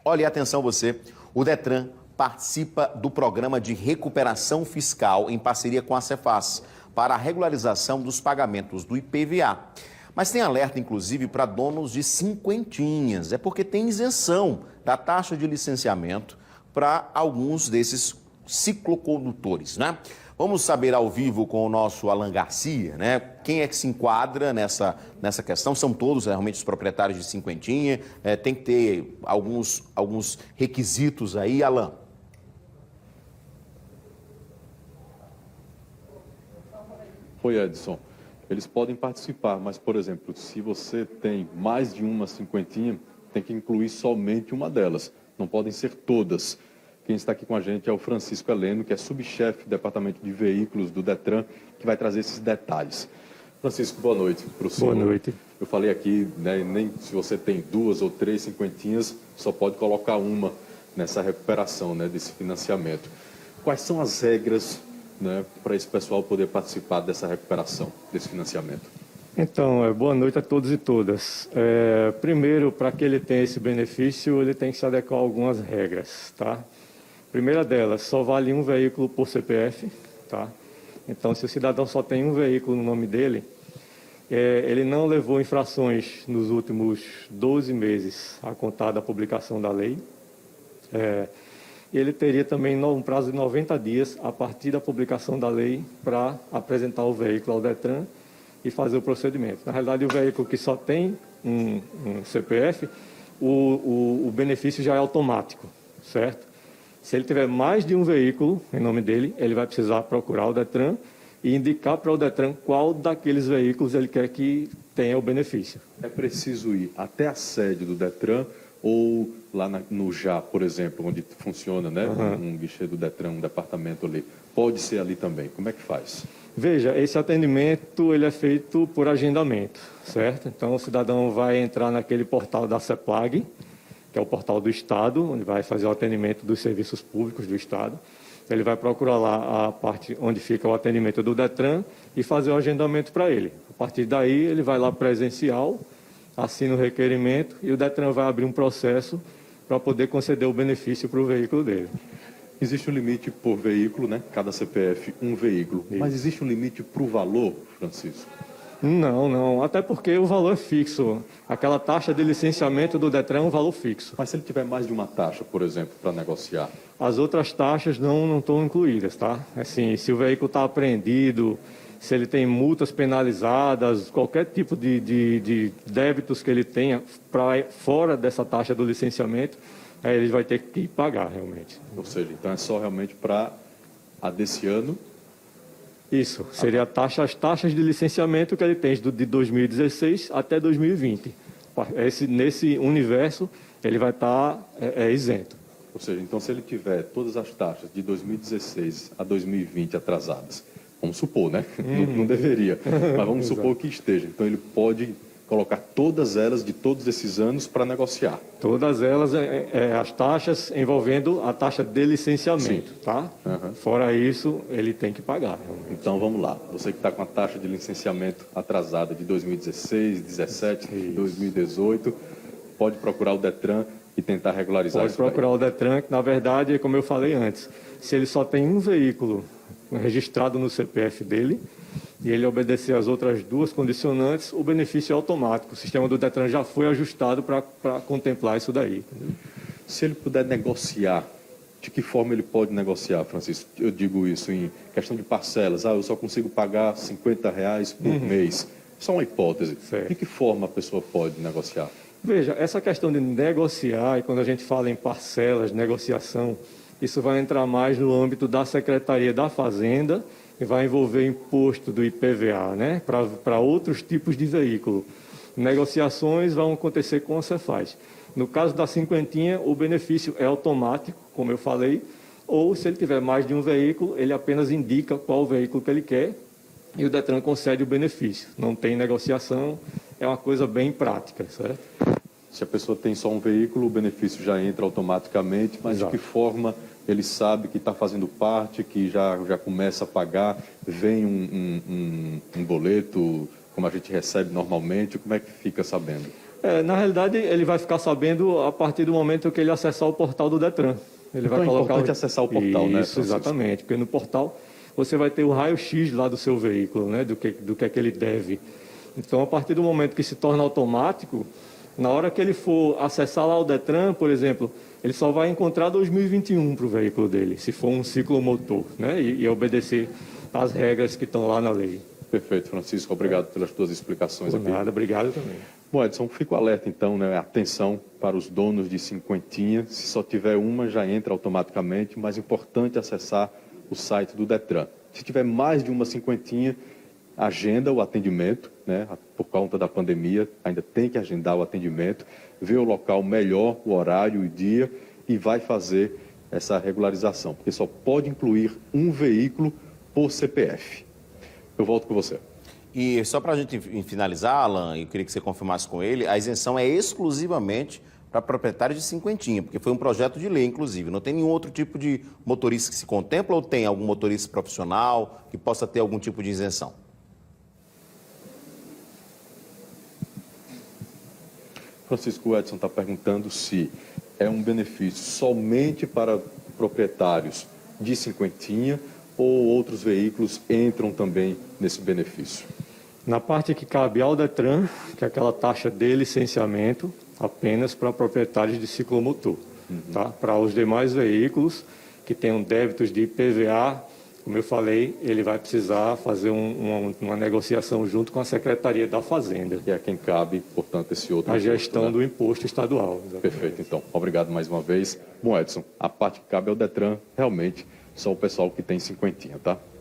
Olha, e atenção você, o Detran participa do programa de recuperação fiscal em parceria com a Cefaz para a regularização dos pagamentos do IPVA. Mas tem alerta, inclusive, para donos de cinquentinhas. É porque tem isenção da taxa de licenciamento para alguns desses ciclocondutores, né? Vamos saber ao vivo com o nosso Alan Garcia, né? Quem é que se enquadra nessa questão? São todos realmente os proprietários de cinquentinha? Tem que ter alguns requisitos aí, Alan? Oi, Edson. Eles podem participar, mas, por exemplo, se você tem mais de uma cinquentinha, tem que incluir somente uma delas. Não podem ser todas. Quem está aqui com a gente é o Francisco Heleno, que é subchefe do Departamento de Veículos do Detran, que vai trazer esses detalhes. Francisco, boa noite para o senhor. Boa noite. Eu falei aqui, né, nem se você tem 2 ou 3 cinquentinhas, só pode colocar uma nessa recuperação, né, desse financiamento. Quais são as regras, né, para esse pessoal poder participar dessa recuperação, desse financiamento? Então, boa noite a todos e todas. Primeiro, para que ele tenha esse benefício, ele tem que se adequar a algumas regras, tá? Primeira delas, só vale um veículo por CPF, tá? Então, se o cidadão só tem um veículo no nome dele, ele não levou infrações nos últimos 12 meses a contar da publicação da lei, ele teria também um prazo de 90 dias a partir da publicação da lei para apresentar o veículo ao Detran e fazer o procedimento. Na realidade, o veículo que só tem um CPF, o benefício já é automático, certo? Se ele tiver mais de um veículo em nome dele, ele vai precisar procurar o Detran e indicar para o Detran qual daqueles veículos ele quer que tenha o benefício. É preciso ir até a sede do Detran ou lá no JA, por exemplo, onde funciona, né, um guichê do Detran, um departamento ali. Pode ser ali também. Como é que faz? Veja, esse atendimento ele é feito por agendamento, certo? Então, o cidadão vai entrar naquele portal da CEPLAG, que é o portal do Estado, onde vai fazer o atendimento dos serviços públicos do Estado. Ele vai procurar lá a parte onde fica o atendimento do Detran e fazer o agendamento para ele. A partir daí, ele vai lá presencial, assina o requerimento e o Detran vai abrir um processo para poder conceder o benefício para o veículo dele. Existe um limite por veículo, né? Cada CPF, um veículo. Isso. Mas existe um limite para o valor, Francisco? Não. Até porque o valor é fixo. Aquela taxa de licenciamento do Detran é um valor fixo. Mas se ele tiver mais de uma taxa, por exemplo, para negociar? As outras taxas não estão incluídas, tá? Assim, se o veículo está apreendido, se ele tem multas penalizadas, qualquer tipo de débitos que ele tenha fora dessa taxa do licenciamento, ele vai ter que pagar realmente. Ou seja, então é só realmente para a desse ano? Isso, seria as taxas de licenciamento que ele tem de 2016 até 2020. Nesse universo, ele vai estar isento. Ou seja, então se ele tiver todas as taxas de 2016 a 2020 atrasadas, vamos supor, né? Não deveria, mas vamos supor que esteja. Então ele pode colocar todas elas de todos esses anos para negociar. Todas elas, as taxas envolvendo a taxa de licenciamento, sim, tá? Fora isso, ele tem que pagar. Realmente. Então vamos lá, você que está com a taxa de licenciamento atrasada de 2016, 2017, 2018, pode procurar o Detran e tentar regularizar isso. Pode procurar o Detran, que na verdade, como eu falei antes, se ele só tem um veículo registrado no CPF dele, e ele obedecer às outras 2 condicionantes, o benefício é automático. O sistema do Detran já foi ajustado para contemplar isso daí. Entendeu? Se ele puder negociar, de que forma ele pode negociar, Francisco? Eu digo isso em questão de parcelas. Eu só consigo pagar R$50 por mês. Só uma hipótese. Certo. De que forma a pessoa pode negociar? Veja, essa questão de negociar, e quando a gente fala em parcelas, negociação, isso vai entrar mais no âmbito da Secretaria da Fazenda, e vai envolver imposto do IPVA, né, para outros tipos de veículo. Negociações vão acontecer com a Cefaz. No caso da cinquentinha, o benefício é automático, como eu falei, ou se ele tiver mais de um veículo, ele apenas indica qual veículo que ele quer e o Detran concede o benefício. Não tem negociação, é uma coisa bem prática, certo? Se a pessoa tem só um veículo, o benefício já entra automaticamente, mas exato, de que forma ele sabe que está fazendo parte, que já começa a pagar, vem um boleto, como a gente recebe normalmente, como é que fica sabendo? Na realidade, ele vai ficar sabendo a partir do momento que ele acessar o portal do Detran. Ele Então vai é colocar importante acessar o portal, né, Isso, Francisco? exatamente, porque no portal você vai ter o raio-x lá do seu veículo, né, do que é que ele deve. Então, a partir do momento que se torna automático, na hora que ele for acessar lá o Detran, por exemplo, ele só vai encontrar 2021 para o veículo dele, se for um ciclomotor, né, e obedecer às regras que estão lá na lei. Perfeito, Francisco. Obrigado pelas tuas explicações Por aqui. nada, obrigado também. Bom, Edson, fico alerta então, né? Atenção para os donos de cinquentinha. Se só tiver uma, já entra automaticamente, mas é importante acessar o site do Detran. Se tiver mais de uma cinquentinha, agenda o atendimento, né? Por conta da pandemia, ainda tem que agendar o atendimento, ver o local melhor, o horário e dia, e vai fazer essa regularização, porque só pode incluir um veículo por CPF. Eu volto com você. E só para a gente finalizar, Alan, eu queria que você confirmasse com ele, a isenção é exclusivamente para proprietários de cinquentinha, porque foi um projeto de lei, inclusive. Não tem nenhum outro tipo de motorista que se contempla ou tem algum motorista profissional que possa ter algum tipo de isenção? Francisco, Edson está perguntando se é um benefício somente para proprietários de cinquentinha ou outros veículos entram também nesse benefício. Na parte que cabe ao Detran, que é aquela taxa de licenciamento, apenas para proprietários de ciclomotor. Tá? Para os demais veículos que tenham débitos de IPVA, como eu falei, ele vai precisar fazer uma negociação junto com a Secretaria da Fazenda. E é quem cabe, portanto, esse outro A imposto, gestão né? do imposto estadual. Exatamente. Perfeito, então. Obrigado mais uma vez. Bom, Edson, a parte que cabe ao Detran, realmente, só o pessoal que tem cinquentinha, tá?